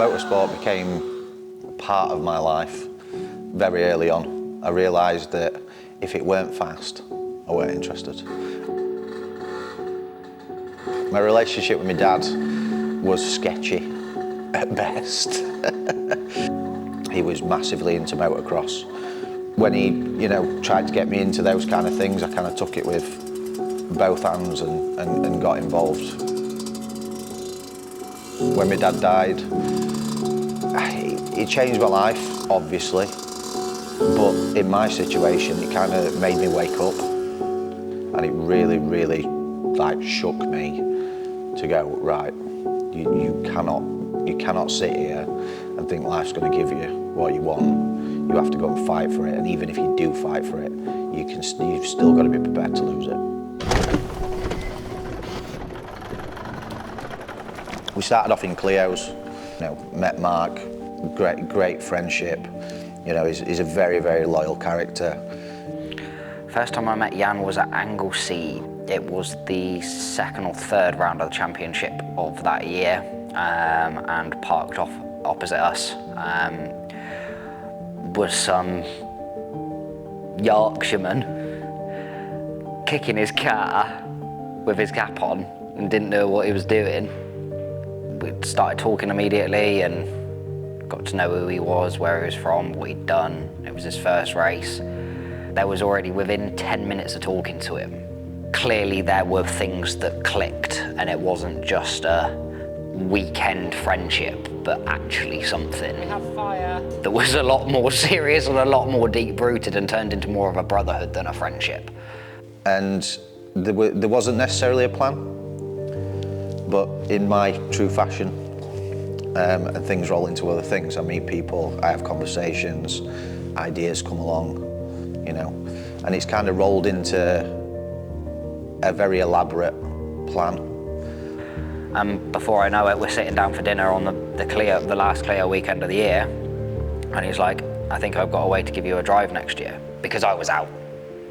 Motorsport became part of my life very early on. I realised that if it weren't fast, I weren't interested. My relationship with my dad was sketchy at best. He was massively into motocross. When he, tried to get me into those kind of things, I kind of took it with both hands and got involved. When my dad died, it changed my life, obviously, but in my situation, it kind of made me wake up, and it really, really shook me to go, right, you cannot sit here and think life's going to give you what you want. You have to go and fight for it, and even if you do fight for it, you've still got to be prepared to lose it. We started off in Clios, met Mark, great friendship. He's a very, very loyal character. First time I met Jan was at Angle C. It was the second or third round of the championship of that year, and parked off opposite us was some Yorkshireman kicking his car with his cap on and didn't know what he was doing. We started talking immediately and got to know who he was, where he was from, what he'd done. It was his first race. There was already within 10 minutes of talking to him. Clearly there were things that clicked, and it wasn't just a weekend friendship, but actually something that was a lot more serious and a lot more deep-rooted and turned into more of a brotherhood than a friendship. And there wasn't necessarily a plan, but in my true fashion, and things roll into other things. I meet people, I have conversations, ideas come along, and it's kind of rolled into a very elaborate plan. Before I know it, we're sitting down for dinner on the last Clio weekend of the year, and he's like, I think I've got a way to give you a drive next year, because I was out.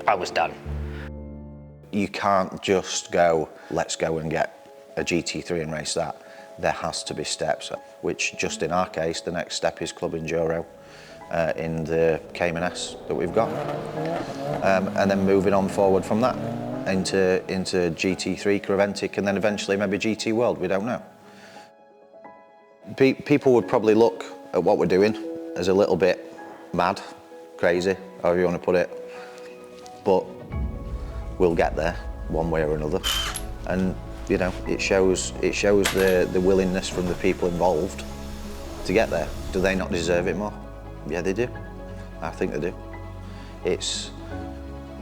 I was done. You can't just go, let's go and get a GT3 and race that. There has to be steps, which just in our case, the next step is Club Enduro in the Cayman S that we've got. And then moving on forward from that into GT3, Creventic, and then eventually maybe GT World, we don't know. People would probably look at what we're doing as a little bit mad, crazy, however you want to put it, but we'll get there one way or another. And it shows the willingness from the people involved to get there. Do they not deserve it more? Yeah, they do. I think they do. It's,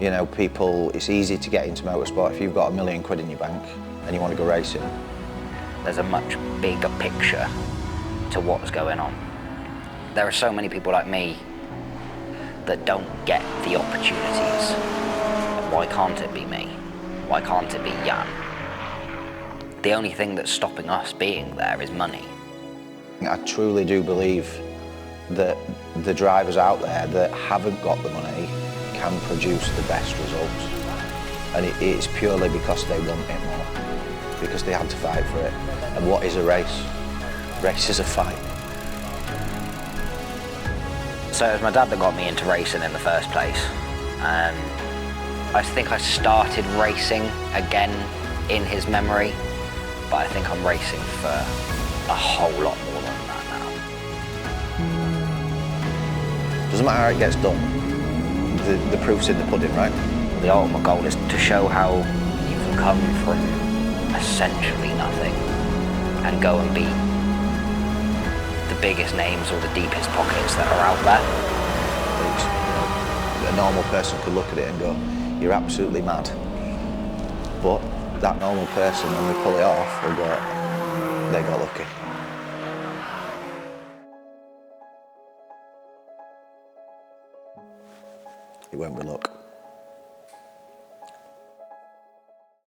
it's easy to get into motorsport if you've got £1 million in your bank and you want to go racing. There's a much bigger picture to what's going on. There are so many people like me that don't get the opportunities. Why can't it be me? Why can't it be Jan? The only thing that's stopping us being there is money. I truly do believe that the drivers out there that haven't got the money can produce the best results. And it's purely because they want it more, because they had to fight for it. And what is a race? Race is a fight. So it was my dad that got me into racing in the first place. I think I started racing again in his memory, but I think I'm racing for a whole lot more than that now. Doesn't matter how it gets done, the proof's in the pudding, right? The ultimate goal is to show how you can come from essentially nothing and go and beat the biggest names or the deepest pockets that are out there. A normal person could look at it and go, you're absolutely mad. But that normal person, when they pull it off, will go, they got lucky. It won't be luck.